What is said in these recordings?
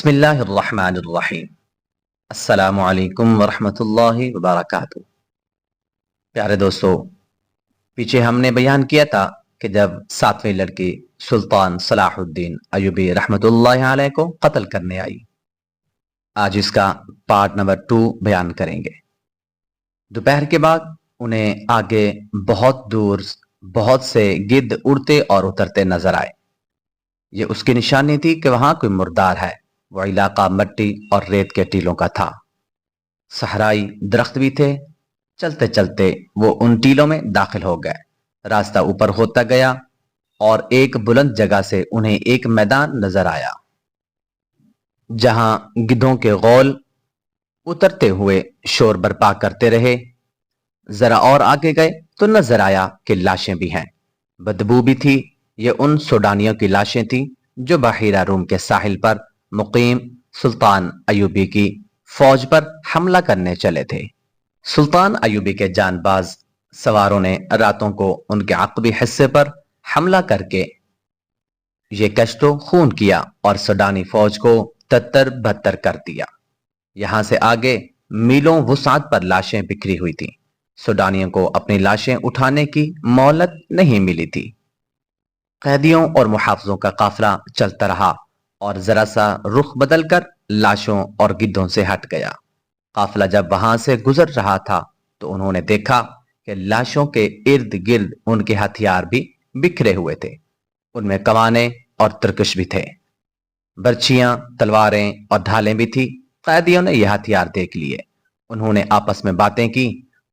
बिस्मिल्लाहिर्रहमानिर्रहीम। अस्सलामु अलैकुम वरहमतुल्लाहि वबरकातुहू। प्यारे दोस्तों, पीछे हमने बयान किया था कि जब सातवीं लड़की सुल्तान सलाहुद्दीन अयूबी रहमतुल्लाहि अलैह को कत्ल करने आई, आज इसका पार्ट नंबर 2 बयान करेंगे। दोपहर के बाद उन्हें आगे बहुत दूर बहुत से गिद्ध उड़ते और उतरते नजर आए। ये उसकी निशानी थी कि वहां कोई मुर्दार है। वो इलाका मिट्टी और रेत के टीलों का था। सहराई दरख्त भी थे। चलते चलते वो उन टीलों में दाखिल हो गए। रास्ता ऊपर होता गया और एक बुलंद जगह से उन्हें एक मैदान नजर आया, जहां गिद्धों के गौल उतरते हुए शोर बर्पा करते रहे। जरा और आगे गए तो नजर आया कि लाशें भी हैं। बदबू भी थी। ये उन सूडानियों की लाशें थीं जो बहीरा रूम के साहिल पर मुकीम सुल्तान अयूबी की फौज पर हमला करने चले थे। सुल्तान अयूबी के जानबाज सवारों ने रातों को उनके अक़बी हिस्से पर हमला करके ये कश्तो खून किया और सूडानी फौज को तत्तर बत्तर कर दिया। यहां से आगे मीलों वुसात पर लाशें बिखरी हुई थीं। सूडानियों को अपनी लाशें उठाने की मोहलत नहीं मिली थी। कैदियों और मुहाफिजों का काफिला चलता रहा और जरा सा रुख बदलकर लाशों और गिद्धों से हट गया। काफिला जब वहां से गुजर रहा था तो उन्होंने देखा कि लाशों के इर्द गिर्द उनके हथियार भी बिखरे हुए थे। उनमें कमाने और तरकश भी थे। बर्छियां, तलवारें और ढालें भी थी। कैदियों ने यह हथियार देख लिए। उन्होंने आपस में बातें की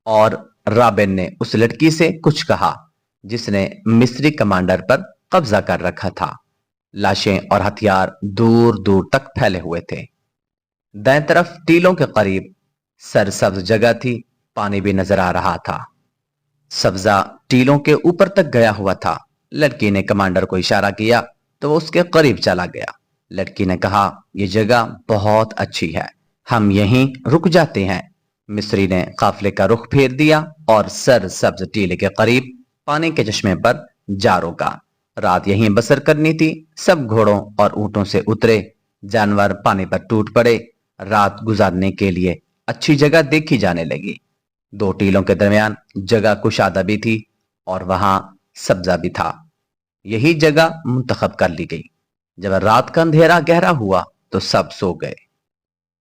और राबिन ने उस लड़की से कुछ कहा जिसने मिस्री कमांडर पर कब्जा कर रखा था। लाशें और हथियार दूर दूर तक फैले हुए थे। दाएं तरफ टीलों के करीब सरसब्ज जगह थी। पानी भी नजर आ रहा था। सब्जा टीलों के ऊपर तक गया हुआ था। लड़की ने कमांडर को इशारा किया तो वो उसके करीब चला गया। लड़की ने कहा, यह जगह बहुत अच्छी है, हम यहीं रुक जाते हैं। मिस्री ने काफिले का रुख फेर दिया और सरसब्ज टीले के करीब पानी के चश्मे पर जा रोका। रात यहीं बसर करनी थी। सब घोड़ों और ऊंटों से उतरे। जानवर पानी पर टूट पड़े। रात गुजारने के लिए अच्छी जगह देखी जाने लगी। दो टीलों के दरमियान जगह कुशादा भी थी और वहां सब्जा भी था। यही जगह मुंतखब कर ली गई। जब रात का अंधेरा गहरा हुआ तो सब सो गए।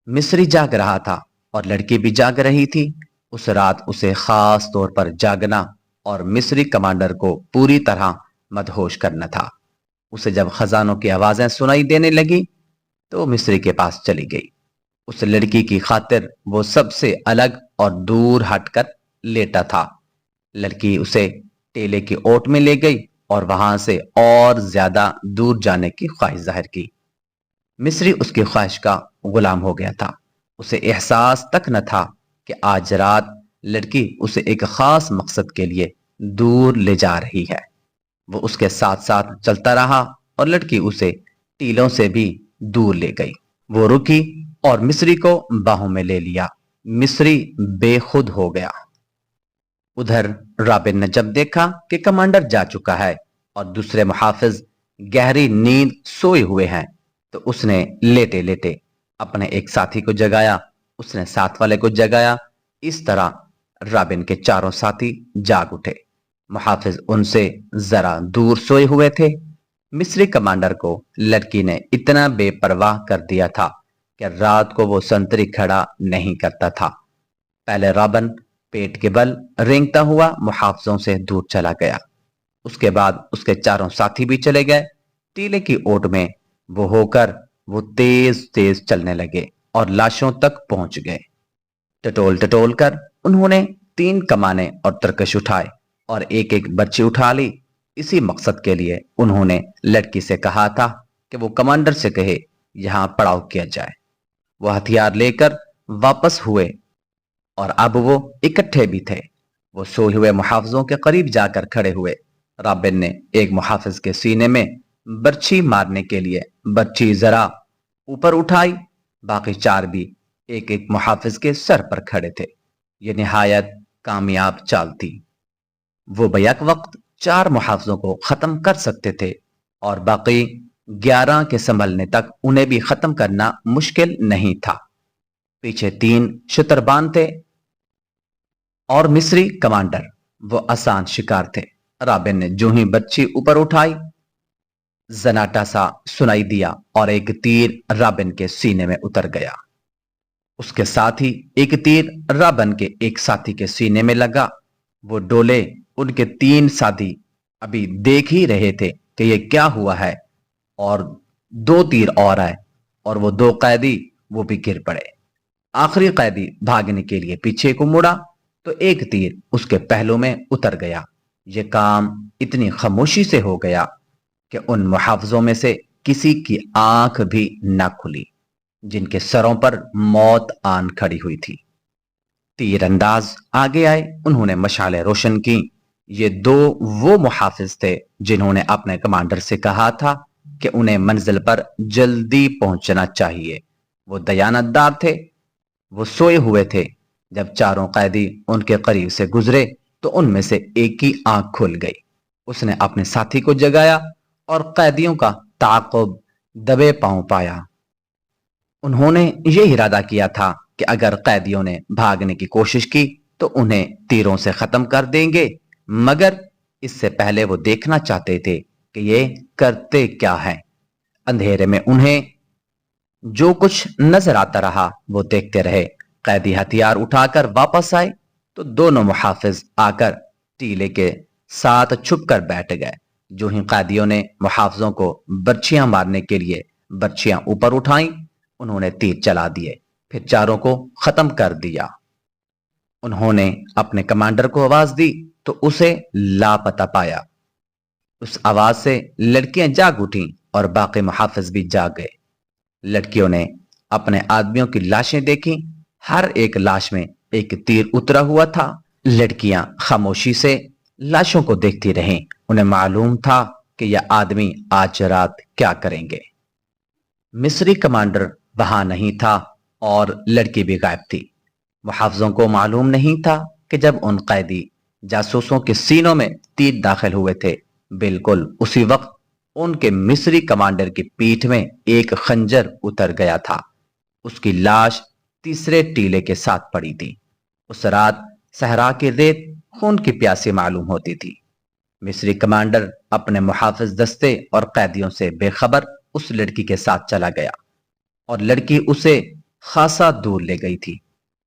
मिस्री जाग रहा था और लड़की भी जाग रही थी। उस रात उसे खास तौर पर जागना और मिस्री कमांडर को पूरी तरह मदहोश करना था। उसे जब खजानों की आवाजें सुनाई देने लगी तो मिस्री के पास चली गई। उस लड़की की खातिर वो सबसे अलग और दूर हटकर लेटा था। लड़की उसे टेले की ओट में ले गई और वहां से और ज्यादा दूर जाने की ख्वाहिश जाहिर की। मिस्री उसकी ख्वाहिश का गुलाम हो गया था। उसे एहसास तक न था कि आज रात लड़की उसे एक खास मकसद के लिए दूर ले जा रही है। वो उसके साथ साथ चलता रहा और लड़की उसे टीलों से भी दूर ले गई। वो रुकी और मिस्री को बाहों में ले लिया। मिस्री बेखुद हो गया। उधर राबिन ने जब देखा कि कमांडर जा चुका है और दूसरे मुहाफिज गहरी नींद सोए हुए हैं तो उसने लेटे लेटे अपने एक साथी को जगाया। उसने साथ वाले को जगाया। इस तरह राबिन के चारों साथी जाग उठे। मुहाफिज उनसे जरा दूर सोए हुए थे। मिस्री कमांडर को लड़की ने इतना बेपरवाह कर दिया था कि रात को वो संतरी खड़ा नहीं करता था। पहले राबिन पेट के बल रेंगता हुआ मुहाफिजों से दूर चला गया। उसके बाद उसके चारों साथी भी चले गए। टीले की ओट में वो होकर वो तेज तेज चलने लगे और लाशों तक पहुंच गए। टटोल टटोल कर उन्होंने 3 कमाने और तरकश उठाए और एक एक बर्छी उठा ली। इसी मकसद के लिए उन्होंने लड़की से कहा था कि वो कमांडर से कहे यहां पड़ाव किया जाए। वो हथियार लेकर वापस हुए और अब वो इकट्ठे भी थे। वो सोए हुए मुहाफिजों के करीब जाकर खड़े हुए। राबिन ने एक मुहाफिज के सीने में बर्छी मारने के लिए बर्छी जरा ऊपर उठाई। बाकी 4 भी एक एक मुहाफिज के सर पर खड़े थे। ये निहायत कामयाब चाल थी। वो बैक वक्त 4 मुहाफिजों को खत्म कर सकते थे और बाकी 11 के संभलने तक उन्हें भी खत्म करना मुश्किल नहीं था। पीछे 3 शुतरबान थे और मिस्री कमांडर, वो आसान शिकार थे। राबिन ने जो ही बच्ची ऊपर उठाई, जनाटा सा सुनाई दिया और एक तीर राबिन के सीने में उतर गया। उसके साथ ही एक तीर राबिन के एक साथी के सीने में लगा। वो डोले, उनके 3 साथी अभी देख ही रहे थे कि ये क्या हुआ है, और 2 तीर और आए और वो 2 कैदी वो भी गिर पड़े। आखिरी कैदी भागने के लिए पीछे को मुड़ा तो एक तीर उसके पहलू में उतर गया। ये काम इतनी खामोशी से हो गया कि उन मुहाफिजों में से किसी की आंख भी न खुली, जिनके सरों पर मौत आन खड़ी हुई थी। तीरंदाज आगे आए, उन्होंने मशालें रोशन की। ये 2 वो मुहाफिज थे जिन्होंने अपने कमांडर से कहा था कि उन्हें मंजिल पर जल्दी पहुंचना चाहिए। वो दयानतदार थे। वो सोए हुए थे। जब चारों कैदी उनके करीब से गुजरे तो उनमें से एक की आंख खुल गई। उसने अपने साथी को जगाया और कैदियों का ताक़ुब दबे पांव पाया। उन्होंने ये इरादा किया था कि अगर कैदियों ने भागने की कोशिश की तो उन्हें तीरों से खत्म कर देंगे, मगर इससे पहले वो देखना चाहते थे कि ये करते क्या हैं। अंधेरे में उन्हें जो कुछ नजर आता रहा वो देखते रहे। कैदी हथियार उठाकर वापस आए तो दोनों मुहाफिज आकर टीले के साथ छुप कर बैठ गए। जो ही कैदियों ने मुहाफिजों को बर्छियां मारने के लिए बर्छियां ऊपर उठाई, उन्होंने तीर चला दिए, फिर चारों को खत्म कर दिया। उन्होंने अपने कमांडर को आवाज दी तो उसे लापता पाया। उस आवाज से लड़कियां जाग उठीं और बाकी मुहाफिज भी जाग गए। लड़कियों ने अपने आदमियों की लाशें देखी। हर एक लाश में एक तीर उतरा हुआ था। लड़कियां खामोशी से लाशों को देखती रहीं। उन्हें मालूम था कि यह आदमी आज रात क्या करेंगे। मिस्री कमांडर वहां नहीं था और लड़की भी गायब थी। मुहाफिजों को मालूम नहीं था कि जब उन कैदी जासूसों के सीनों में तीर दाखिल हुए थे, बिल्कुल उसी वक्त उनके मिस्री कमांडर की पीठ में एक खंजर उतर गया था। उसकी लाश तीसरे टीले के साथ पड़ी थी। उस रात सहरा की रेत खून की प्यासी मालूम होती थी। मिस्री कमांडर अपने मुहाफिज दस्ते और कैदियों से बेखबर उस लड़की के साथ चला गया और लड़की उसे खासा दूर ले गई थी।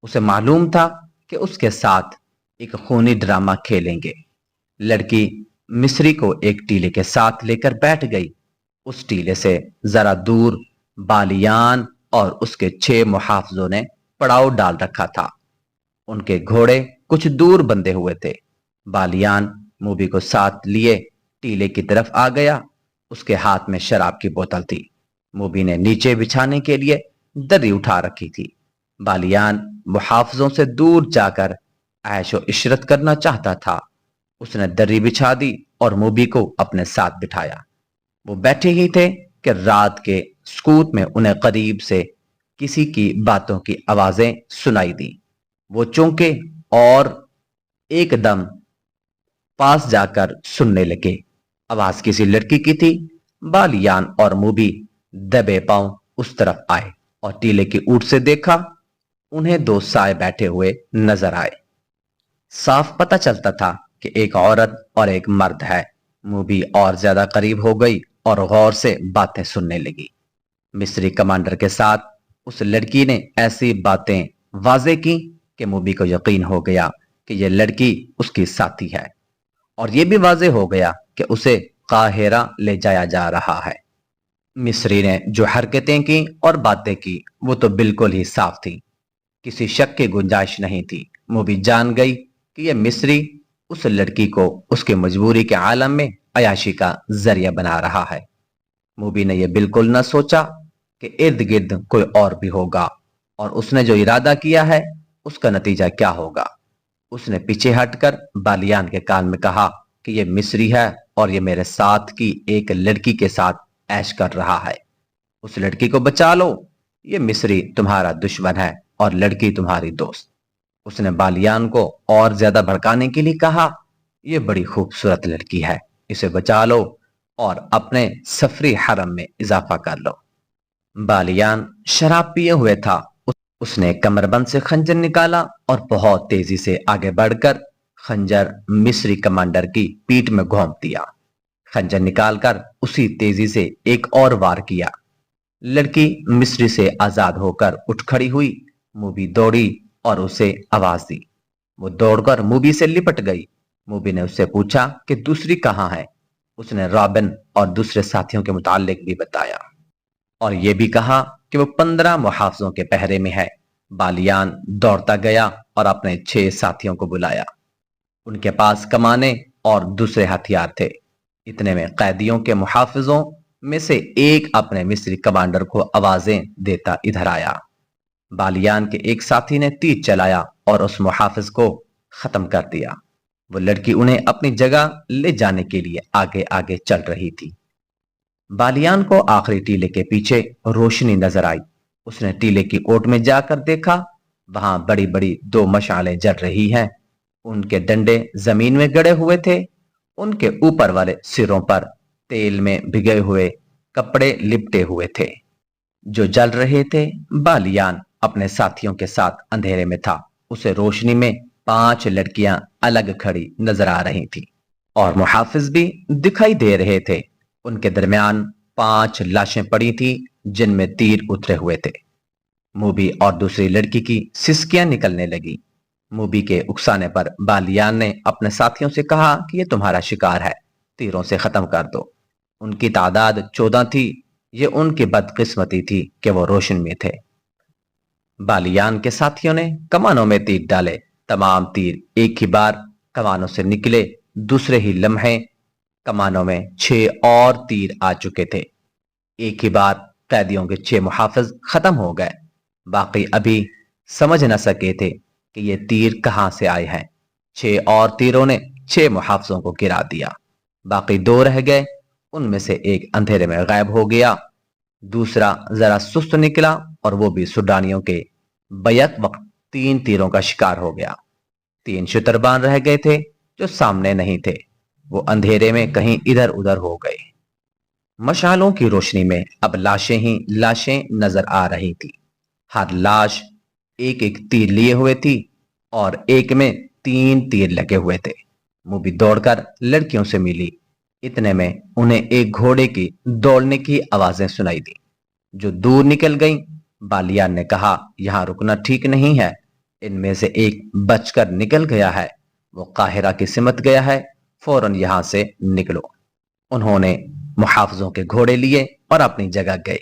उसे मालूम था कि उसके साथ एक खूनी ड्रामा खेलेंगे। लड़की मिस्री को एक टीले के साथ लेकर बैठ गई। उस टीले से जरा दूर बालियान और उसके 6 मुहाफिजों ने पड़ाव डाल रखा था। उनके घोड़े कुछ दूर बंधे हुए थे। बालियान मूबी को साथ लिए टीले की तरफ आ गया। उसके हाथ में शराब की बोतल थी। मूबी ने नीचे बिछाने के लिए दरी उठा रखी थी। बालियान मुहाफिजों से दूर जाकर ऐशो इशरत करना चाहता था। उसने दरी बिछा दी और मूबी को अपने साथ बिठाया। वो बैठे ही थे कि रात के सुकूत में उन्हें करीब से किसी की बातों की आवाजें सुनाई दी। वो चौंके और एकदम पास जाकर सुनने लगे। आवाज किसी लड़की की थी। बालियान और मूबी दबे पांव उस तरफ आए और टीले की ऊंट से देखा। उन्हें 2 साए बैठे हुए नजर आए। साफ पता चलता था कि एक औरत और एक मर्द है। मूबी और ज्यादा करीब हो गई और गौर से बातें सुनने लगी। मिस्री कमांडर के साथ उस लड़की ने ऐसी बातें वाजे की कि मूबी को यकीन हो गया कि यह लड़की उसकी साथी है, और यह भी वाजे हो गया कि उसे काहिरा ले जाया जा रहा है। मिस्री ने जो हरकतें की और बातें की वो तो बिल्कुल ही साफ थी। किसी शक की गुंजाइश नहीं थी। मूबी जान गई कि यह मिस्री उस लड़की को उसकी मजबूरी के आलम में अयाशी का जरिया बना रहा है। मूबी ने यह बिल्कुल न सोचा कि इर्द गिर्द कोई और भी होगा और उसने जो इरादा किया है उसका नतीजा क्या होगा। उसने पीछे हटकर बालियान के कान में कहा कि यह मिस्री है और यह मेरे साथ की एक लड़की के साथ ऐश कर रहा है। उस लड़की को बचा लो। यह मिस्री तुम्हारा दुश्मन है और लड़की तुम्हारी दोस्त। उसने बालियान को और ज्यादा भड़काने के लिए कहा, यह बड़ी खूबसूरत लड़की है, इसे बचा लो। اور اپنے سفری حرم میں اضافہ کر لو۔ بالیان شراب پیے ہوئے تھا۔ اس نے کمر بند سے خنجر نکالا اور بہت تیزی سے آگے بڑھ کر خنجر مصری کمانڈر کی پیٹھ میں گھونپ دیا۔ خنجر نکال کر اسی تیزی سے ایک اور وار کیا۔ لڑکی مصری سے آزاد ہو کر اٹھ کھڑی ہوئی، موبی دوڑی اور اسے آواز دی۔ وہ دوڑ کر موبی سے لپٹ گئی۔ موبی نے اس سے پوچھا کہ دوسری کہاں ہے؟ اس نے رابن اور دوسرے ساتھیوں کے متعلق بھی بتایا اور یہ بھی کہا کہ وہ 15 محافظوں کے پہرے میں ہے۔ بالیان دوڑتا گیا اور اپنے 6 ساتھیوں کو بلایا۔ ان کے پاس کمانے اور دوسرے ہتھیار تھے۔ اتنے میں قیدیوں کے محافظوں میں سے ایک اپنے مصری کمانڈر کو آوازیں دیتا ادھر آیا۔ بالیان کے ایک ساتھی نے تیر چلایا اور اس محافظ کو ختم کر دیا۔ وہ لڑکی انہیں اپنی جگہ لے جانے کے لیے آگے آگے چل رہی تھی۔ بالیان کو آخری ٹیلے کے پیچھے روشنی نظر آئی۔ اس نے ٹیلے کی اوٹ میں جا کر دیکھا، وہاں بڑی بڑی 2 مشعلیں جل رہی ہیں۔ ان کے ڈنڈے زمین میں گڑے ہوئے تھے۔ ان کے اوپر والے سروں پر تیل میں بھگے ہوئے کپڑے لپٹے ہوئے تھے جو جل رہے تھے۔ بالیان اپنے ساتھیوں کے ساتھ اندھیرے میں تھا۔ اسے روشنی میں 5 لڑکیاں الگ کھڑی نظر آ رہی تھیں اور محافظ بھی دکھائی دے رہے تھے۔ ان کے درمیان 5 لاشیں پڑی تھیں جن میں تیر اترے ہوئے تھے۔ موبی اور دوسری لڑکی کی سسکیاں نکلنے لگی۔ موبی کے اکسانے پر بالیان نے اپنے ساتھیوں سے کہا کہ یہ تمہارا شکار ہے، تیروں سے ختم کر دو۔ ان کی تعداد 14 تھی۔ یہ ان کی بدقسمتی تھی کہ وہ روشن میں تھے۔ بالیان کے ساتھیوں نے کمانوں میں تیر ڈالے۔ تمام تیر ایک ہی بار کمانوں سے نکلے۔ دوسرے ہی لمحے کمانوں میں 6 اور تیر آ چکے تھے۔ ایک ہی بار قیدیوں کے 6 محافظ ختم ہو گئے۔ باقی ابھی سمجھ نہ سکے تھے کہ یہ تیر کہاں سے آئے ہیں۔ 6 اور تیروں نے 6 محافظوں کو گرا دیا۔ باقی 2 رہ گئے۔ ان میں سے ایک اندھیرے میں غائب ہو گیا، دوسرا ذرا سست نکلا اور وہ بھی سوڈانیوں کے بیک وقت 3 تیروں کا شکار ہو گیا۔ 3 شتربان رہ گئے تھے جو سامنے نہیں تھے۔ وہ اندھیرے میں کہیں ادھر ادھر ہو گئے۔ مشالوں کی روشنی میں اب لاشیں ہی لاشیں نظر آ رہی تھی۔ ہر لاش ایک ایک تیر لیے ہوئے تھی اور ایک میں 3 تیر لگے ہوئے تھے۔ موبی دوڑ کر لڑکیوں سے ملی۔ اتنے میں انہیں ایک گھوڑے کی دوڑنے کی آوازیں سنائی دی جو دور نکل گئیں۔ بالیان نے کہا، یہاں رکنا ٹھیک نہیں ہے۔ ان میں سے ایک بچ کر نکل گیا ہے، وہ قاہرہ کی سمت گیا ہے، فوراً یہاں سے نکلو۔ انہوں نے محافظوں کے گھوڑے لیے اور اپنی جگہ گئے۔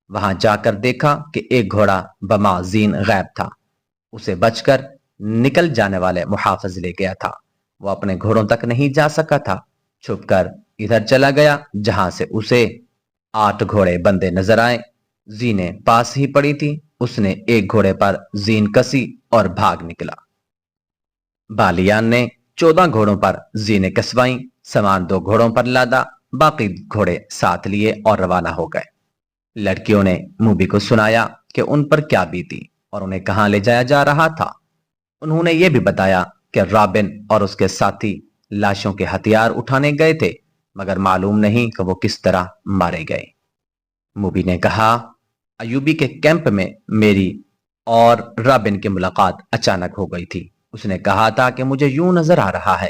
وہاں جا کر دیکھا کہ ایک گھوڑا بمازین غائب تھا۔ اسے بچ کر نکل جانے والے محافظ لے گیا تھا۔ وہ اپنے گھوڑوں تک نہیں جا سکا تھا۔ چھپ کر ادھر چلا گیا جہاں سے اسے 8 گھوڑے بندے نظر آئے۔ زینیں پاس ہی پڑی تھی۔ اس نے ایک گھوڑے پر زین کسی اور بھاگ نکلا۔ بالیان نے 14 گھوڑوں پر زینیں کسوائیں، سامان 2 گھوڑوں پر لادا، باقی گھوڑے ساتھ لیے اور روانہ ہو گئے۔ لڑکیوں نے موبی کو سنایا کہ ان پر کیا بیتی اور انہیں کہاں لے جایا جا رہا تھا۔ انہوں نے یہ بھی بتایا کہ رابن اور اس کے ساتھی لاشوں کے ہتھیار اٹھانے گئے تھے، مگر معلوم نہیں کہ وہ کس طرح مارے گئے۔ موبی نے کہا، ایوبی کے کیمپ میں میری اور رابن کی ملاقات اچانک ہو گئی تھی۔ اس نے کہا تھا کہ مجھے یوں نظر آ رہا ہے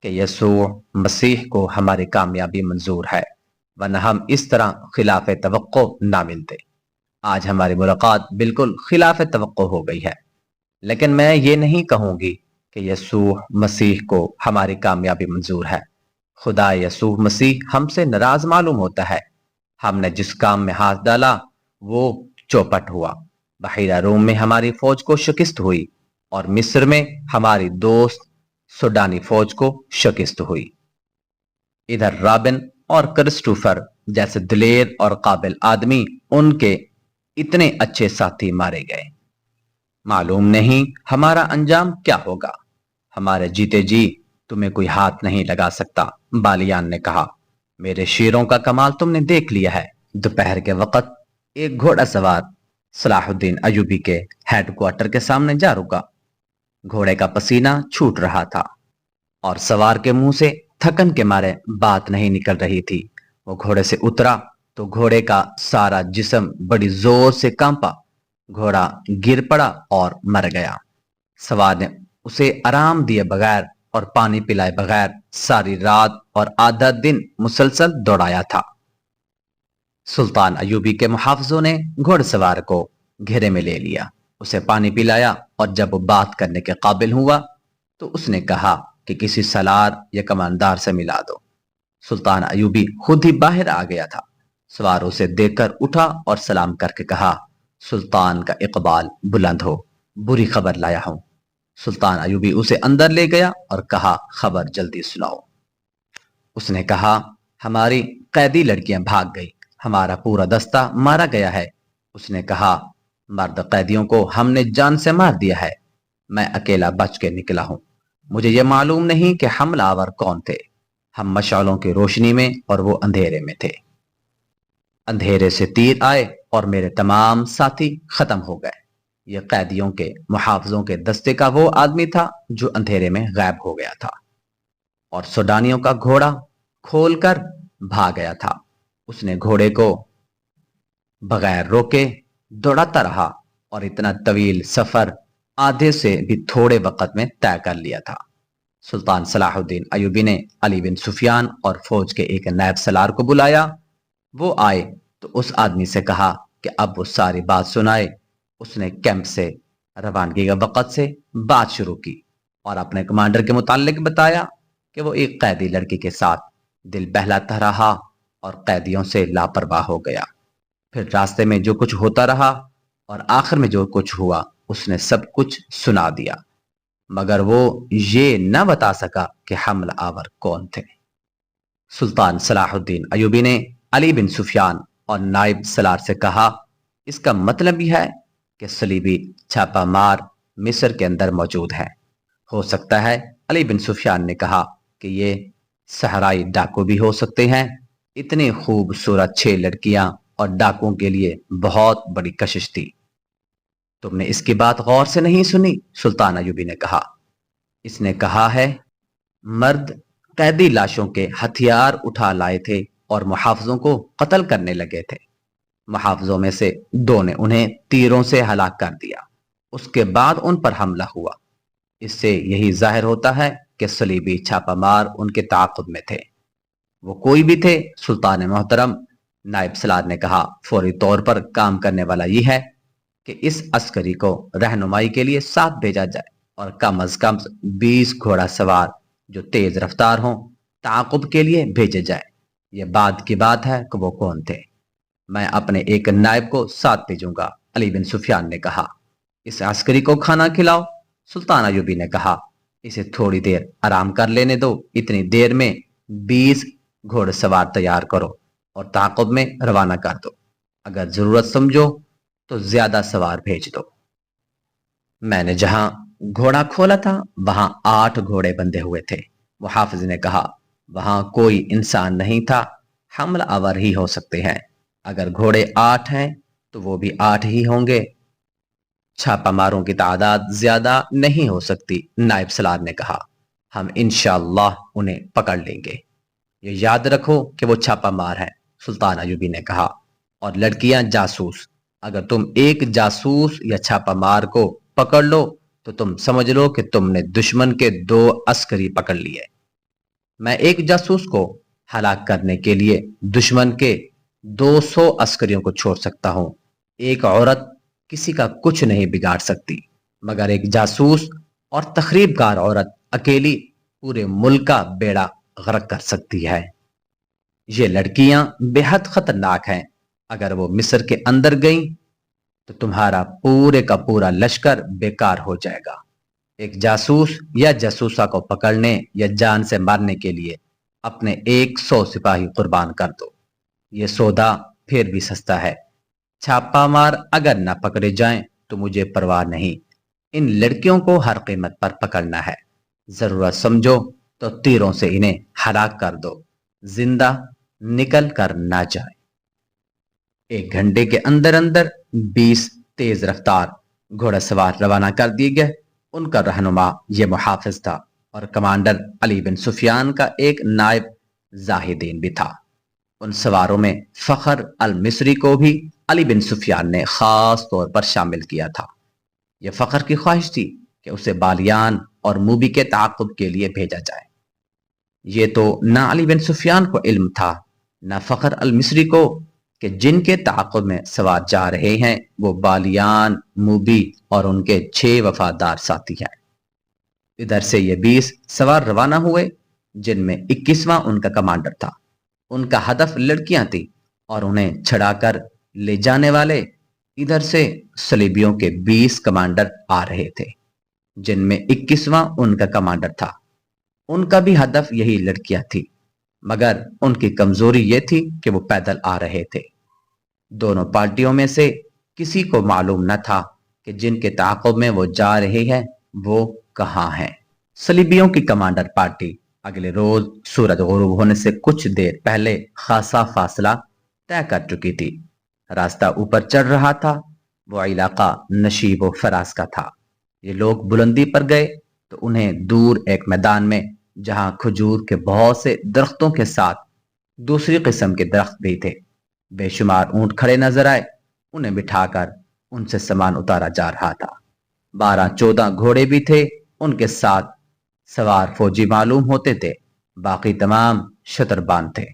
کہ یسوع مسیح کو ہماری کامیابی منظور ہے، ورنہ ہم اس طرح خلاف توقع نہ ملتے۔ آج ہماری ملاقات بالکل خلاف توقع ہو گئی ہے، لیکن میں یہ نہیں کہوں گی کہ یسوع مسیح کو ہماری کامیابی منظور ہے۔ خدا یسوع مسیح ہم سے ناراض معلوم ہوتا ہے۔ ہم نے جس کام میں ہاتھ ڈالا وہ چوپٹ ہوا۔ بحیرہ روم میں ہماری فوج کو شکست ہوئی اور مصر میں ہماری دوست سوڈانی فوج کو شکست ہوئی۔ ادھر رابن اور کرسٹوفر جیسے دلیر اور قابل آدمی ان کے اتنے اچھے ساتھی مارے گئے۔ معلوم نہیں ہمارا انجام کیا ہوگا۔ ہمارے جیتے جی تمہیں کوئی ہاتھ نہیں لگا سکتا، بالیان نے کہا۔ میرے شیروں کا کمال تم نے دیکھ لیا ہے۔ دوپہر کے وقت ایک گھوڑا سوار صلاح الدین ایوبی کے ہیڈ کوارٹر کے سامنے جا رکا۔ گھوڑے کا پسینہ چھوٹ رہا تھا اور سوار کے منہ سے تھکن کے مارے بات نہیں نکل رہی تھی۔ वो घोड़े से उतरा तो घोड़े का सारा जिस्म बड़ी जोर से कांपा। घोड़ा गिर पड़ा और मर गया। सवार ने उसे आराम दिए बगैर और पानी पिलाए बगैर सारी रात और आधा दिन मुसलसल दौड़ाया था। सुल्तान अयूबी के मुहाफिजों ने घुड़सवार को घेरे में ले लिया, उसे पानी पिलाया और जब वो बात करने के काबिल हुआ तो उसने कहा कि किसी सलार या कमानदार से मिला दो। सुल्तान अयूबी खुद ही बाहर आ गया था। सवार उसे देखकर उठा और सलाम करके कहा, सुल्तान का इकबाल बुलंद हो, बुरी खबर लाया हूं। सुल्तान अयूबी उसे अंदर ले गया और कहा, खबर जल्दी सुनाओ। उसने कहा, हमारी कैदी लड़कियां भाग गई, हमारा पूरा दस्ता मारा गया है। उसने कहा, मर्द कैदियों को हमने जान से मार दिया है, मैं अकेला बच के निकला हूं। मुझे यह मालूम नहीं कि हमलावर कौन थे। हम मशालों की रोशनी में और वो अंधेरे में थे। अंधेरे से तीर आए और मेरे तमाम साथी खत्म हो गए। ये कैदियों के मुहाफिजों के दस्ते का वो आदमी था जो अंधेरे में गायब हो गया था और सूडानियों का घोड़ा खोलकर भाग गया था। उसने घोड़े को बगैर रोके दौड़ाता रहा और इतना तवील सफर आधे से भी थोड़े वक्त में तय कर लिया था। सुल्तान सलाहुद्दीन अयूबी ने अली बिन सुफियान और फौज के एक नायब सलार को बुलाया। वो आए तो उस आदमी से कहा कि अब वो सारी बात सुनाए। उसने कैंप से रवानगी के वक़्त से बात शुरू की और अपने कमांडर के मुतालिक बताया कि वो एक कैदी लड़की के साथ दिल बहलाता रहा और कैदियों से लापरवाह हो गया। फिर रास्ते में जो कुछ होता रहा और आखिर में जो कुछ हुआ उसने सब कुछ सुना दिया, मगर वो ये न बता सका कि हमला आवर कौन थे। सुल्तान सलाहुद्दीन अयूबी ने अली बिन सुफियान और नाइब सलार से कहा, इसका मतलब यह है कि सलीबी छापा मार मिस्र के अंदर मौजूद है। हो सकता है। अली बिन सुफियान ने कहा कि ये सहराई डाकू भी हो सकते हैं। इतनी खूबसूरत 6 लड़कियां और डाकुओं के लिए बहुत बड़ी कशिश थी। तुमने इसकी बात गौर से नहीं सुनी? सुल्तान अयूबी ने कहा। इसने कहा है, मर्द कैदी लाशों के हथियार उठा लाए थे और मुहाफिजों को कत्ल करने लगे थे। मुहाफिजों में से 2 ने उन्हें तीरों से हलाक कर दिया। उसके बाद उन पर हमला हुआ। इससे यही जाहिर होता है कि सलीबी छापामार उनके ताक़ुब में थे। वो कोई भी थे। सुल्तान मोहतरम, नायब सलार ने कहा, फौरी तौर पर काम करने वाला यह है कि इस अस्करी को रहनुमाई के लिए साथ भेजा जाए और कम अज कम 20 घोड़ा सवार जो तेज रफ्तार हों ताक़ुब के लिए भेजे जाए। ये बाद की बात है कि वो कौन थे। मैं अपने एक नायब को साथ भेजूंगा। अली बिन सुफियान ने कहा, इस अस्करी को खाना खिलाओ। सुल्तान अयूबी ने कहा, इसे थोड़ी देर आराम कर लेने दो। इतनी देर में 20 घोड़सवार तैयार करो और ताक़ुब में रवाना कर दो। अगर जरूरत समझो तो ज्यादा सवार भेज दो। मैंने जहां घोड़ा खोला था वहां 8 घोड़े बंधे हुए थे। मुहाफिज ने कहा, वहां कोई इंसान नहीं था, हमला आवर ही हो सकते हैं। अगर घोड़े 8 हैं तो वो भी 8 ही होंगे। छापामारों की तादाद ज्यादा नहीं हो सकती। नायब सलार ने कहा, हम इंशाअल्लाह उन्हें पकड़ लेंगे। ये याद रखो कि वो छापामार हैं। सुल्तान अयूबी ने कहा, और लड़कियां जासूस। अगर तुम एक जासूस या छापामार को पकड़ लो तो तुम समझ लो कि तुमने दुश्मन के 2 अस्करी पकड़ लिए। मैं एक जासूस को हलाक करने के लिए दुश्मन के 200 अस्करियों को छोड़ सकता हूं। एक औरत किसी का कुछ नहीं बिगाड़ सकती, मगर एक जासूस और तखरीबकार औरत अकेली पूरे मुल्क का बेड़ा गर्क कर सकती है। ये लड़कियां बेहद खतरनाक हैं। अगर वो मिस्र के अंदर गईं तो तुम्हारा पूरे का पूरा लश्कर बेकार हो जाएगा। एक जासूस या जासूसा को पकड़ने या जान से मारने के लिए अपने 100 सिपाही कुर्बान कर दो। ये सौदा फिर भी सस्ता है। छापामार अगर ना पकड़े जाएं तो मुझे परवाह नहीं। इन लड़कियों को हर कीमत पर पकड़ना है। जरूरत समझो तो तीरों से इन्हें हलाक कर दो, जिंदा निकल कर ना जाए। 1 घंटे के अंदर अंदर 20 तेज रफ्तार घोड़सवार रवाना कर दिए गए। उनका रहनुमा ये मुहाफिज था और कमांडर अली बिन सुफियान का एक नायब जाहिदीन भी था। ان سواروں میں فخر المصری کو بھی علی بن سفیان نے خاص طور پر شامل کیا تھا۔ یہ فخر کی خواہش تھی کہ اسے بالیان اور موبی کے تعاقب کے لیے بھیجا جائے۔ یہ تو نہ علی بن سفیان کو علم تھا نہ فخر المصری کو کہ جن کے تعاقب میں سوار جا رہے ہیں وہ بالیان، موبی اور ان کے 6 وفادار ساتھی ہیں۔ ادھر سے یہ 20 سوار روانہ ہوئے جن میں 21واں ان کا کمانڈر تھا۔ ان کا ہدف لڑکیاں تھیں اور انہیں چھڑا کر لے جانے والے ادھر سے صلیبیوں کے 20 کمانڈر آ رہے تھے جن میں 21واں ان کا کمانڈر تھا۔ ان کا بھی ہدف یہی لڑکیاں تھی، مگر ان کی کمزوری یہ تھی کہ وہ پیدل آ رہے تھے۔ دونوں پارٹیوں میں سے کسی کو معلوم نہ تھا کہ جن کے تعاقب میں وہ جا رہے ہیں وہ کہاں ہیں۔ صلیبیوں کی کمانڈر پارٹی اگلے روز سورج غروب ہونے سے کچھ دیر پہلے خاصا فاصلہ طے کر چکی تھی۔ راستہ اوپر چڑھ رہا تھا۔ وہ علاقہ نشیب و فراز کا تھا۔ یہ لوگ بلندی پر گئے تو انہیں دور ایک میدان میں جہاں کھجور کے بہت سے درختوں کے ساتھ دوسری قسم کے درخت بھی تھے، بے شمار اونٹ کھڑے نظر آئے۔ انہیں بٹھا کر ان سے سامان اتارا جا رہا تھا۔ 12-14 گھوڑے بھی تھے ان کے ساتھ۔ سوار فوجی معلوم ہوتے تھے، باقی تمام شتربان تھے۔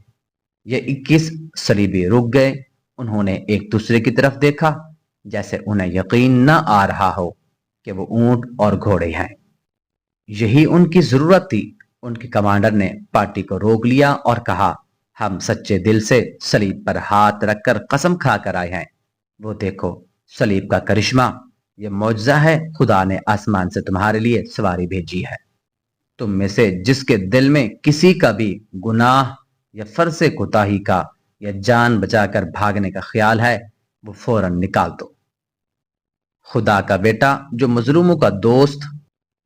یہ 21 صلیبی رک گئے۔ انہوں نے ایک دوسرے کی طرف دیکھا جیسے انہیں یقین نہ آ رہا ہو کہ وہ اونٹ اور گھوڑے ہیں۔ یہی ان کی ضرورت تھی۔ ان کے کمانڈر نے پارٹی کو روک لیا اور کہا، ہم سچے دل سے صلیب پر ہاتھ رکھ کر قسم کھا کر آئے ہیں۔ وہ دیکھو صلیب کا کرشمہ، یہ معجزہ ہے۔ خدا نے آسمان سے تمہارے لیے سواری بھیجی ہے۔ تم میں سے جس کے دل میں کسی کا بھی گناہ یا فرض کوتاہی کا یا جان بچا کر بھاگنے کا خیال ہے وہ فوراً نکال دو۔ خدا کا بیٹا جو مظلوموں کا دوست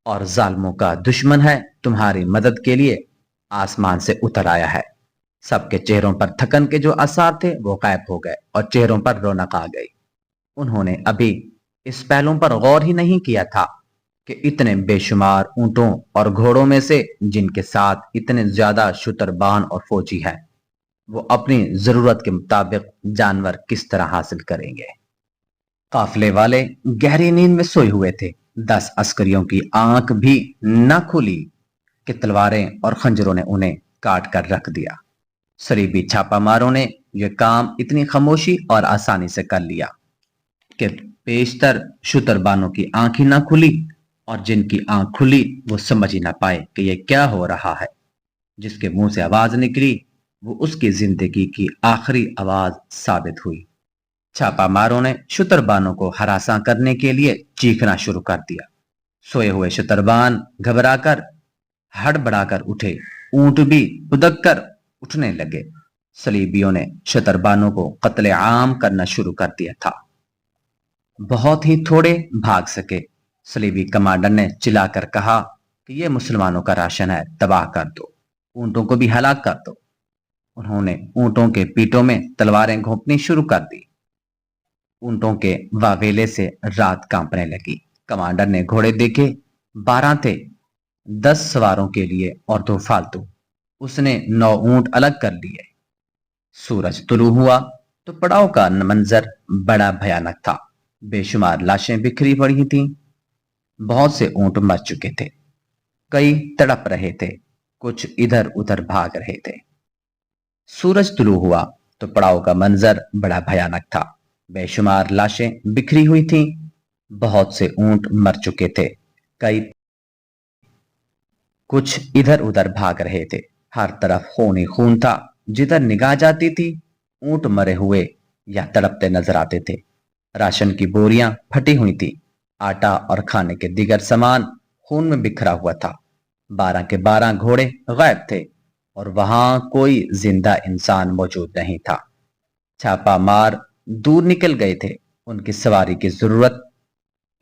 اور ظالموں کا دشمن ہے تمہاری مدد کے لیے آسمان سے اتر آیا ہے۔ سب کے چہروں پر تھکن کے جو آثار تھے وہ غائب ہو گئے اور چہروں پر رونق آ گئی۔ انہوں نے ابھی اس پہلو پر غور ہی نہیں کیا تھا کہ اتنے بے شمار اونٹوں اور گھوڑوں میں سے جن کے ساتھ اتنے زیادہ شتربان اور فوجی ہیں وہ اپنی ضرورت کے مطابق جانور کس طرح حاصل کریں گے۔ قافلے والے گہری نیند میں سوئے ہوئے تھے۔ 10 عسکریوں کی آنکھ بھی نہ کھلی کہ تلواریں اور خنجروں نے انہیں کاٹ کر رکھ دیا۔ صلیبی چھاپا ماروں نے یہ کام اتنی خاموشی اور آسانی سے کر لیا کہ بیشتر شتربانوں کی آنکھ ہی نہ کھلی، اور جن کی آنکھ کھلی وہ سمجھ ہی نہ پائے کہ یہ کیا ہو رہا ہے۔ جس کے منہ سے آواز نکلی وہ اس کی زندگی کی آخری آواز ثابت ہوئی۔ چھاپا ماروں نے شتربانوں کو ہراساں کرنے کے لیے چیخنا شروع کر دیا۔ سوئے ہوئے شتربان گھبرا کر ہڑبڑا کر اٹھے، اونٹ بھی ادک کر اٹھنے لگے۔ صلیبیوں نے شتربانوں کو قتل عام کرنا شروع کر دیا تھا۔ بہت ہی تھوڑے بھاگ سکے۔ صلیبی کمانڈر نے چلا کر کہا کہ یہ مسلمانوں کا راشن ہے، تباہ کر دو، اونٹوں کو بھی ہلاک کر دو۔ انہوں نے اونٹوں کے پیٹوں میں تلواریں گھونپنی شروع کر دی۔ اونٹوں کے واویلے سے رات کانپنے لگی۔ کمانڈر نے گھوڑے دیکھے، 12 تھے، 10 سواروں کے لیے اور 2 فالتو۔ اس نے 9 اونٹ الگ کر لیے۔ سورج طلوع ہوا تو پڑاؤ کا منظر بڑا بھیانک تھا۔ بے شمار لاشیں بکھری پڑی تھیں۔ بہت سے اونٹ مر چکے تھے، کئی تڑپ رہے تھے، کچھ ادھر ادھر بھاگ رہے تھے۔ سورج طلوع ہوا تو پڑاؤ کا منظر بڑا بھیانک تھا۔ بے شمار لاشیں بکھری ہوئی تھیں، بہت سے اونٹ مر چکے تھے، کچھ ادھر ادھر بھاگ رہے تھے۔ ہر طرف خون ہی خون تھا۔ جدھر نگاہ جاتی تھی اونٹ مرے ہوئے یا تڑپتے نظر آتے تھے۔ راشن کی بوریاں پھٹی ہوئی تھی، آٹا اور کھانے کے دیگر سامان خون میں بکھرا ہوا تھا۔ 12 کے 12 گھوڑے غائب تھے اور وہاں کوئی زندہ انسان موجود نہیں تھا۔ چھاپا مار دور نکل گئے تھے، ان کی سواری کی ضرورت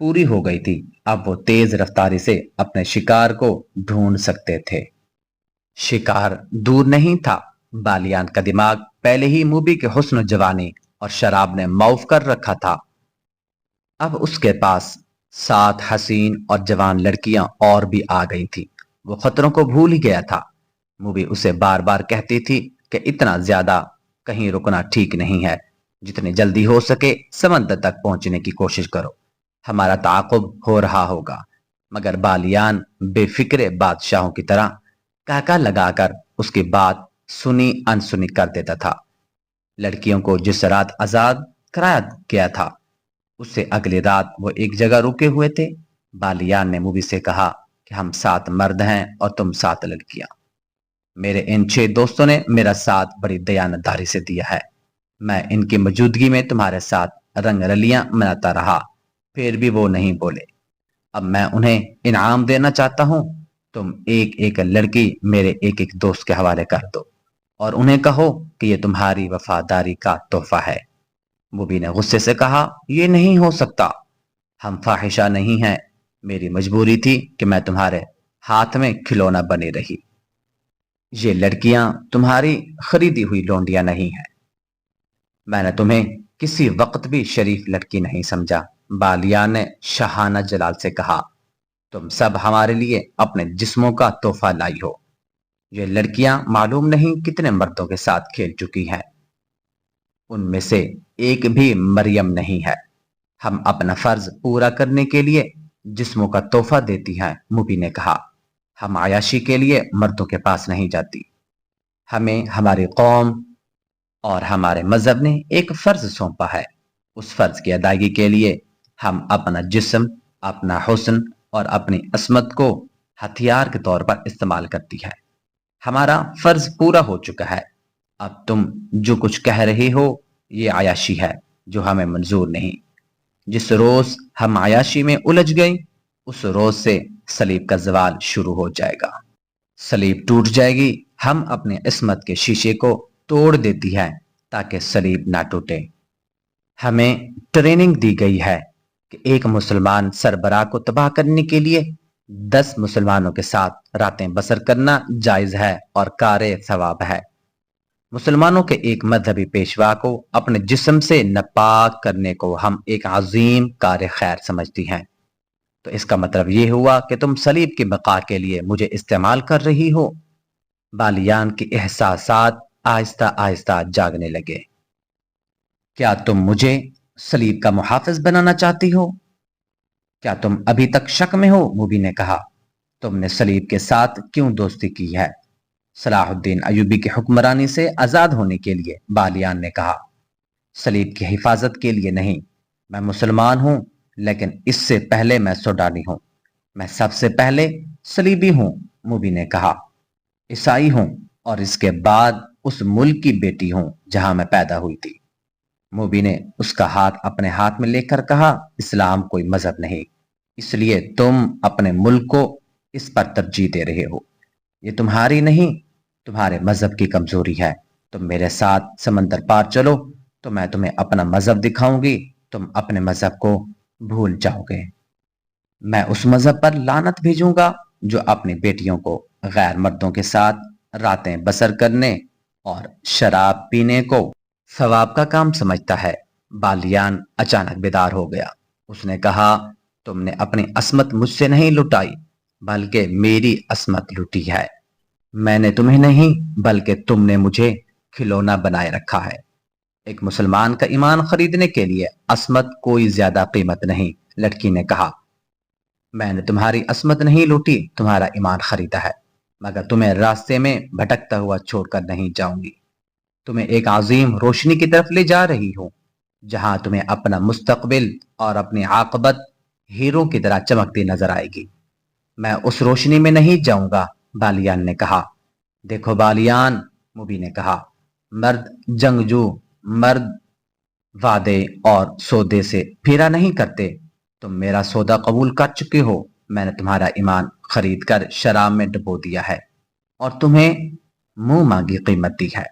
پوری ہو گئی تھی۔ اب وہ تیز رفتاری سے اپنے شکار کو ڈھونڈ سکتے تھے۔ شکار دور نہیں تھا۔ بالیان کا دماغ پہلے ہی موبی کے حسن و جوانی اور شراب نے معاف کر رکھا تھا۔ اب اس کے پاس 7 حسین اور جوان لڑکیاں اور بھی آ گئی تھی۔ وہ خطروں کو بھول ہی گیا تھا۔ موبی اسے بار بار کہتی تھی کہ اتنا زیادہ कहीं रुकना ठीक नहीं है। जितनी जल्दी हो सके समंदर तक पहुंचने की कोशिश करो। हमारा ताक़ुब हो रहा होगा। मगर बालियान बेफिक्रे बादशाहों की तरह काका लगाकर उसकी बात सुनी अनसुनी कर देता था। लड़कियों को जिस रात आजाद कराया गया था उससे अगली रात वो एक जगह रुके हुए थे। बालियान ने मूवी से कहा कि हम 7 मर्द हैं और तुम 7 लड़कियां। मेरे इन 6 दोस्तों ने मेरा साथ बड़ी दयानतदारी से दिया है। मैं इनकी मौजूदगी में तुम्हारे साथ रंग रलियां मनाता रहा, फिर भी वो नहीं बोले। अब मैं उन्हें इनाम देना चाहता हूं। तुम एक एक लड़की मेरे एक एक दोस्त के हवाले कर दो और उन्हें कहो कि ये तुम्हारी वफादारी का तोहफा है। मूबी ने गुस्से से कहा, यह नहीं हो सकता। हम फाहिशा नहीं हैं। मेरी मजबूरी थी कि मैं तुम्हारे हाथ में खिलौना बनी रही। ये लड़कियां तुम्हारी खरीदी हुई लौंडियां नहीं हैं। मैंने तुम्हें किसी वक्त भी शरीफ लड़की नहीं समझा। बालिया ने शाहाना जलाल से कहा, तुम सब हमारे लिए अपने जिस्मों का तोहफा लाई हो। ये लड़कियां मालूम नहीं कितने मर्दों के साथ खेल चुकी हैं। उनमें से एक भी मरियम नहीं है। हम अपना फर्ज पूरा करने के लिए जिस्मों का तोहफा देती हैं। मुबी ने कहा, हम आयाशी के लिए मर्दों के पास नहीं जाती। हमें हमारी कौम और हमारे मजहब ने एक फर्ज सौंपा है। उस फर्ज की अदायगी के लिए हम अपना जिस्म, अपना हुस्न और अपनी अस्मत को हथियार के तौर पर इस्तेमाल करती है। हमारा फर्ज पूरा हो चुका है। अब तुम जो कुछ कह रहे हो ये आयाशी है जो हमें मंजूर नहीं। जिस रोज हम आयाशी में उलझ गए उस रोज से सलीब का जवाल शुरू हो जाएगा। सलीब टूट जाएगी। हम अपने इस्मत के शीशे को तोड़ देती है ताकि सलीब ना टूटे। हमें ट्रेनिंग दी गई है कि एक मुसलमान सरबराह को तबाह करने के लिए 10 मुसलमानों के साथ रातें बसर करना जायज है और कारे सवाब है। मुसलमानों के एक मजहबी पेशवा को अपने जिस्म से नपाक करने को हम एक अजीम कार खैर समझती हैं। तो इसका मतलब ये हुआ कि तुम सलीब की बका के लिए मुझे इस्तेमाल कर रही हो। बालियान के एहसासात आहिस्ता आहिस्ता जागने लगे। क्या तुम मुझे सलीब का मुहाफिज बनाना चाहती हो? क्या तुम अभी तक शक में हो? मुबी ने कहा, तुमने सलीब के साथ क्यों दोस्ती की है? सलाहुद्दीन अयूबी की हुक्मरानी से आजाद होने के लिए। बालियान ने कहा, सलीब की हिफाजत के लिए नहीं। मैं मुसलमान हूं लेकिन इससे पहले मैं सूडानी हूं। मैं सबसे पहले सलीबी हूं। मुबी ने कहा, ईसाई हूं और इसके बाद उस मुल्क की बेटी हूं जहां मैं पैदा हुई थी। मुबी ने उसका हाथ अपने हाथ में लेकर कहा, इस्लाम कोई मजहब नहीं, इसलिए तुम अपने मुल्क को इस पर तरजीह दे रहे हो। ये तुम्हारी नहीं, तुम्हारे मजहब की कमजोरी है। तुम मेरे साथ समंदर पार चलो तो मैं तुम्हें अपना मजहब दिखाऊंगी। तुम अपने मजहब को भूल जाओगे। मैं उस मजहब पर लानत भेजूंगा जो अपनी बेटियों को गैर मर्दों के साथ रातें बसर करने और शराब पीने को सवाब का काम समझता है। बालियान अचानक बेदार हो गया। उसने कहा, तुमने अपनी असमत मुझसे नहीं लुटाई बल्कि मेरी असमत लुटी है। मैंने तुम्हें नहीं बल्कि तुमने मुझे खिलौना बनाए रखा है। एक मुसलमान का ईमान खरीदने के लिए असमत कोई ज्यादा कीमत नहीं। लड़की ने कहा, मैंने तुम्हारी असमत नहीं लूटी, तुम्हारा ईमान खरीदा है। मगर तुम्हें रास्ते में भटकता हुआ छोड़कर नहीं जाऊंगी। तुम्हें एक अजीम रोशनी की तरफ ले जा रही हूं जहां तुम्हें अपना मुस्तकबिल और अपनी आकबत हीरो की तरह चमकती नजर आएगी। मैं उस रोशनी में नहीं जाऊंगा। बालियान ने कहा, देखो बालियान, मुबी ने कहा, मर्द जंगजू, मर्द वादे और सौदे से फेरा नहीं करते। तुम मेरा सौदा कबूल कर चुके हो। मैंने तुम्हारा ईमान खरीद कर शराब में डुबो दिया है और तुम्हें मुंह मांगी कीमत दी है।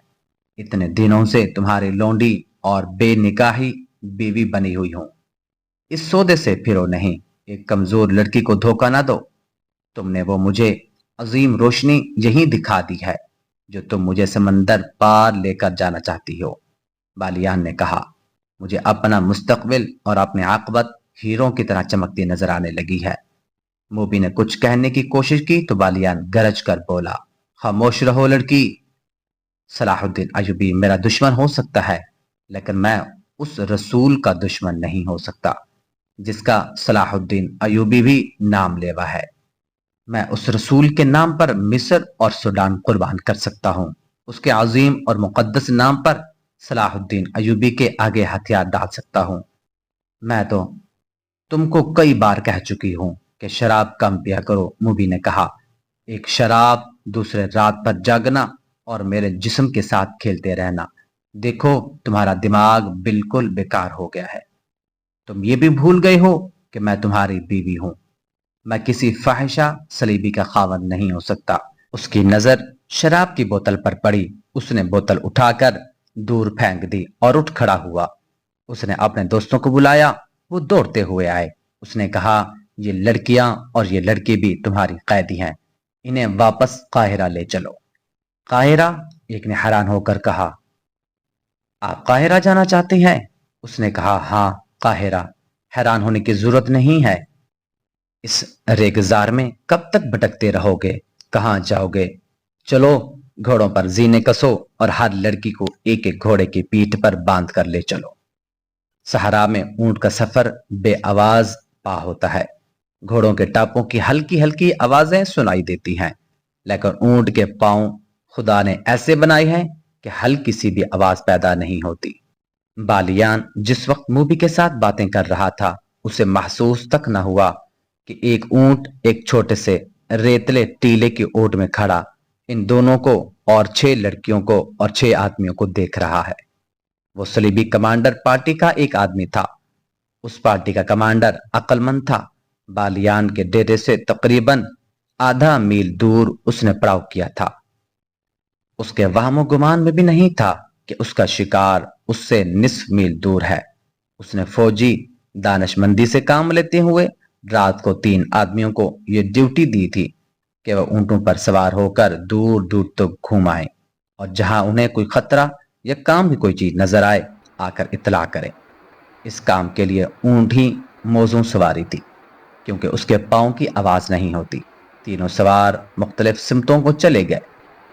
इतने दिनों से तुम्हारी लौंडी और बेनिकाही बीवी बनी हुई हूं। इस सौदे से फिरो नहीं। एक कमजोर लड़की को धोखा ना दो। तुमने वो मुझे अजीम रोशनी यही दिखा दी है जो तुम मुझे समंदर पार लेकर जाना चाहती हो। बालियान ने कहा, मुझे अपना मुस्तकबिल और अपनी आकबत हीरों की तरह चमकती नजर आने लगी है। मूबी ने कुछ कहने की कोशिश की तो बालियान गरज कर बोला, खामोश रहो लड़की। صلاح الدین ایوبی میرا دشمن ہو سکتا ہے، لیکن میں اس رسول کا دشمن نہیں ہو سکتا جس کا صلاح الدین ایوبی بھی نام لیوا ہے۔ میں اس رسول کے نام پر مصر اور سوڈان قربان کر سکتا ہوں، اس کے عظیم اور مقدس نام پر صلاح الدین ایوبی کے آگے ہتھیار ڈال سکتا ہوں۔ میں تو تم کو کئی بار کہہ چکی ہوں کہ شراب کم پیا کرو، موبی نے کہا۔ ایک شراب، دوسرے رات پر جاگنا اور میرے جسم کے ساتھ کھیلتے رہنا، دیکھو تمہارا دماغ بالکل بیکار ہو گیا ہے۔ تم یہ بھی بھول گئے ہو کہ میں تمہاری بیوی ہوں۔ میں کسی فاحشہ صلیبی کا خاوند نہیں ہو سکتا۔ اس کی نظر شراب کی بوتل پر پڑی، اس نے بوتل اٹھا کر دور پھینک دی اور اٹھ کھڑا ہوا۔ اس نے اپنے دوستوں کو بلایا، وہ دوڑتے ہوئے آئے۔ اس نے کہا، یہ لڑکیاں اور یہ لڑکے بھی تمہاری قیدی ہیں، انہیں واپس قاہرہ لے چلو۔ قاہرہ؟ ایک نے حیران ہو کر کہا، آپ قاہرہ جانا چاہتے ہیں؟ اس نے کہا، ہاں قاہرہ۔ حیران ہونے کی ضرورت نہیں ہے، اس ریگزار میں کب تک بھٹکتے رہو گے؟ کہاں جاؤ گے؟ چلو گھوڑوں پر زینے کسو اور ہر لڑکی کو ایک ایک گھوڑے کی پیٹھ پر باندھ کر لے چلو۔ صحرا میں اونٹ کا سفر بے آواز پا ہوتا ہے، گھوڑوں کے ٹاپوں کی ہلکی ہلکی آوازیں سنائی دیتی ہیں، لیکن اونٹ کے پاؤں خدا نے ایسے بنائے ہیں کہ ہلکی سی بھی آواز پیدا نہیں ہوتی۔ بالیان جس وقت موبی کے ساتھ باتیں کر رہا تھا، اسے محسوس تک نہ ہوا کہ ایک اونٹ ایک چھوٹے سے ریتلے ٹیلے کی اوٹ میں کھڑا ان دونوں کو اور 6 لڑکیوں کو اور 6 آدمیوں کو دیکھ رہا ہے۔ وہ صلیبی کمانڈر پارٹی کا ایک آدمی تھا۔ اس پارٹی کا کمانڈر عقل مند تھا۔ بالیان کے ڈیرے سے تقریباً آدھا میل دور اس نے پڑاؤ کیا تھا۔ اس کے وہم و گمان میں بھی نہیں تھا کہ اس کا شکار اس سے نصف میل دور ہے۔ اس نے فوجی دانش مندی سے کام لیتے ہوئے رات کو 3 آدمیوں کو یہ ڈیوٹی دی تھی کہ وہ اونٹوں پر سوار ہو کر دور دور تک گھوم آئیں اور جہاں انہیں کوئی خطرہ یا کام کی کوئی چیز نظر آئے آ کر اطلاع کریں۔ اس کام کے لیے اونٹ ہی موزوں سواری تھی، کیونکہ اس کے پاؤں کی آواز نہیں ہوتی۔ تینوں سوار مختلف سمتوں کو چلے گئے۔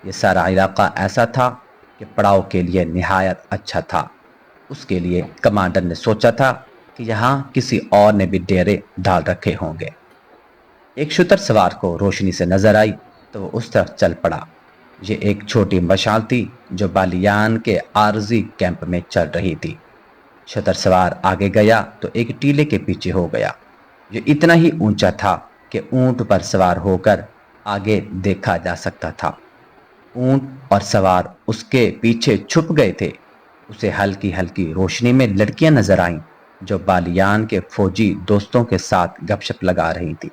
یہ سارا علاقہ ایسا تھا کہ پڑاؤ کے لیے نہایت اچھا تھا۔ اس کے لیے کمانڈر نے سوچا تھا کہ یہاں کسی اور نے بھی ڈیرے ڈال رکھے ہوں گے۔ ایک شتر سوار کو روشنی سے نظر آئی تو وہ اس طرف چل پڑا۔ یہ ایک چھوٹی مشال تھی جو بالیان کے عارضی کیمپ میں چل رہی تھی۔ شتر سوار آگے گیا تو ایک ٹیلے کے پیچھے ہو گیا، جو اتنا ہی اونچا تھا کہ اونٹ پر سوار ہو کر آگے دیکھا جا سکتا تھا۔ اونٹ اور سوار اس کے پیچھے چھپ گئے تھے۔ اسے ہلکی ہلکی روشنی میں لڑکیاں نظر آئیں جو بالیان کے فوجی دوستوں کے ساتھ گپ شپ لگا رہی تھی۔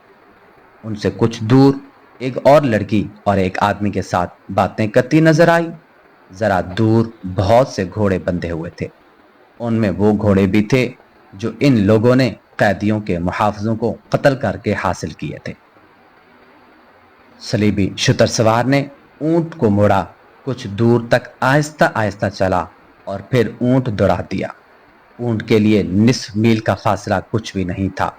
ان سے کچھ دور ایک اور لڑکی اور ایک آدمی کے ساتھ باتیں کرتی نظر آئی۔ ذرا دور بہت سے گھوڑے بندھے ہوئے تھے، ان میں وہ گھوڑے بھی تھے جو ان لوگوں نے قیدیوں کے محافظوں کو قتل کر کے حاصل کیے تھے۔ صلیبی شتر سوار نے اونٹ کو موڑا، کچھ دور تک آہستہ آہستہ چلا اور پھر اونٹ دوڑا دیا۔ اونٹ کے لیے نصف میل کا فاصلہ کچھ بھی نہیں تھا۔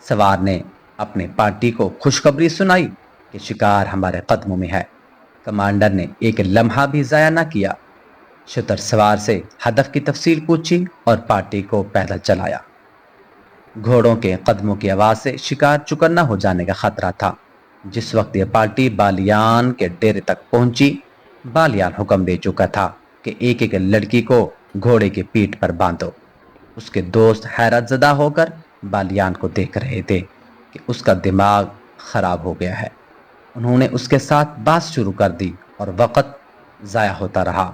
سوار نے اپنے پارٹی کو خوشخبری سنائی کہ شکار ہمارے قدموں میں ہے۔ کمانڈر نے ایک لمحہ بھی ضائع نہ کیا، شتر سوار سے ہدف کی تفصیل پوچھی اور پارٹی کو پیدل چلایا۔ گھوڑوں کے قدموں کی آواز سے شکار چکنا ہو جانے کا خطرہ تھا۔ جس وقت یہ پارٹی بالیان کے ڈیرے تک پہنچی، بالیان حکم دے چکا تھا کہ ایک ایک لڑکی کو گھوڑے کی پیٹھ پر باندھو۔ اس کے دوست حیرت زدہ ہو کر بالیان کو دیکھ رہے تھے کہ اس کا دماغ خراب ہو گیا ہے۔ انہوں نے اس کے ساتھ بات شروع کر دی اور وقت ضائع ہوتا رہا۔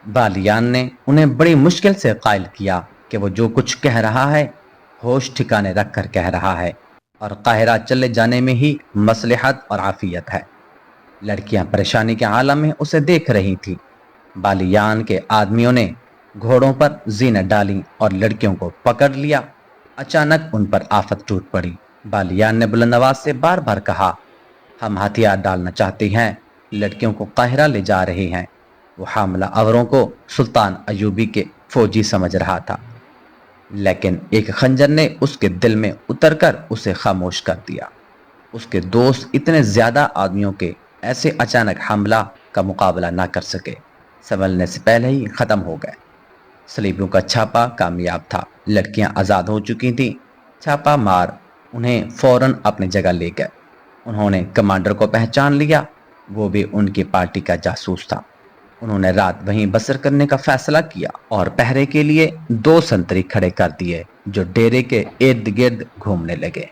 بالیان نے انہیں بڑی مشکل سے قائل کیا کہ وہ جو کچھ کہہ رہا ہے ہوش ٹھکانے رکھ کر کہہ رہا ہے اور قاہرہ چلے جانے میں ہی مصلحت اور عافیت ہے۔ لڑکیاں پریشانی کے عالم میں اسے دیکھ رہی تھیں۔ بالیان کے آدمیوں نے گھوڑوں پر زینت ڈالی اور لڑکیوں کو پکڑ لیا۔ اچانک ان پر آفت ٹوٹ پڑی۔ بالیان نے بلند آواز سے بار بار کہا، ہم ہتھیار ڈالنا چاہتے ہیں، لڑکیوں کو قاہرہ لے جا رہے ہیں۔ وہ حاملہ آوروں کو سلطان ایوبی کے فوجی سمجھ رہا تھا، لیکن ایک خنجر نے اس کے دل میں اتر کر اسے خاموش کر دیا۔ اس کے دوست اتنے زیادہ آدمیوں کے ایسے اچانک حملہ کا مقابلہ نہ کر سکے۔ संभलने से पहले ही खत्म हो गए। सलीबियों का छापा कामयाब था, लड़कियां आज़ाद हो चुकी थीं। छापा मार उन्हें फौरन अपनी जगह ले गए। उन्होंने कमांडर को पहचान लिया, वो भी उनकी पार्टी का जासूस था। उन्होंने रात वहीं बसर करने का फैसला किया और पहरे के लिए 2 संतरी खड़े कर दिए जो डेरे के इर्द गिर्द घूमने लगे।